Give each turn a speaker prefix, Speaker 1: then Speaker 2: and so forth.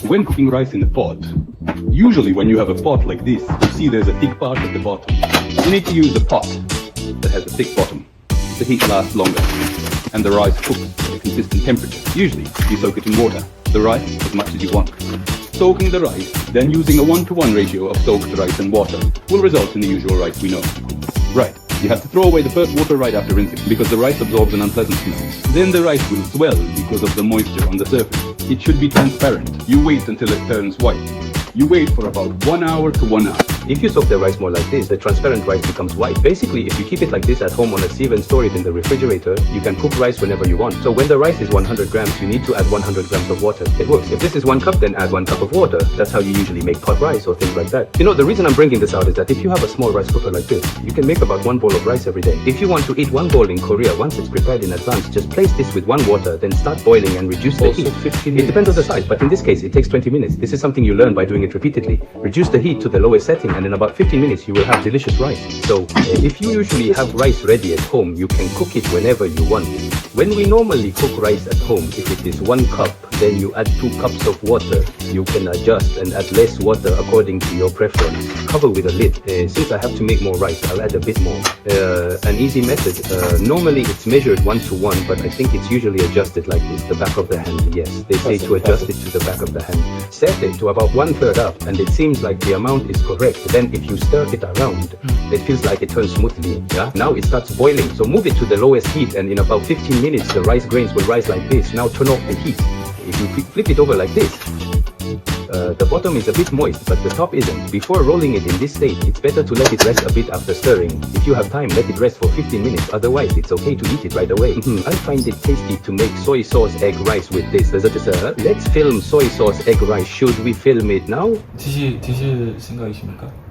Speaker 1: When cooking rice in a pot, usually when you have a pot like this, you see there's a thick part at the bottom. You need to use a pot that has a thick bottom. The heat lasts longer, and the rice cooks at a consistent temperature. Usually, you soak it in water, the rice as much as you want. Soaking the rice, then using a 1-to-1 ratio of soaked rice and water, will result in the usual rice we know. Right. You have to throw away the first water right after rinsing, because the rice absorbs an unpleasant smell. Then the rice will swell because of the moisture on the surface. It should be transparent. You wait until it turns white. You wait for about 1 hour to 1 hour.
Speaker 2: If you soak the rice more like this, the transparent rice becomes white. Basically, if you keep it like this at home on a sieve and store it in the refrigerator, you can cook rice whenever you want. So when the rice is 100 grams, you need to add 100 grams of water. It works. If this is 1 cup, then add 1 cup of water. That's how you usually make pot rice or things like that. You know, the reason I'm bringing this out is that if you have a small rice cooker like this, you can make about 1 bowl of rice every day. If you want to eat 1 bowl in Korea, once it's prepared in advance, just place this with 1 water, then start boiling and reduce the heat. 15 minutes. It depends on the size, but in this case, it takes 20 minutes. This is something you learn by doing it repeatedly. Reduce the heat to the lowest setting, and in about 15 minutes, you will have delicious rice. So, if you usually have rice ready at home, you can cook it whenever you want. When we normally cook rice at home, if it is 1 cup, then you add 2 cups of water. You can adjust and add less water according to your preference. Cover with a lid. Since I have to make more rice, I'll add a bit more. An easy method. Normally it's measured 1-to-1, but I think it's usually adjusted like this, the back of the hand. Yes, they say to adjust it to the back of the hand. Set it to about 1/3 up, and it seems like the amount is correct. Then if you stir it around, it feels like it turns smoothly. Yeah. Now it starts boiling, so move it to the lowest heat, and in about 15 minutes the rice grains will rise like this. Now turn off the heat. If you flip it over like this, the bottom is a bit moist, but the top isn't. Before rolling it in this state, it's better to let it rest a bit after stirring. If you have time, let it rest for 15 minutes, otherwise it's okay to eat it right away. I find it tasty to make soy sauce egg rice with this. Let's film soy sauce egg rice. Should we film it now?
Speaker 3: 드실 생각이십니까?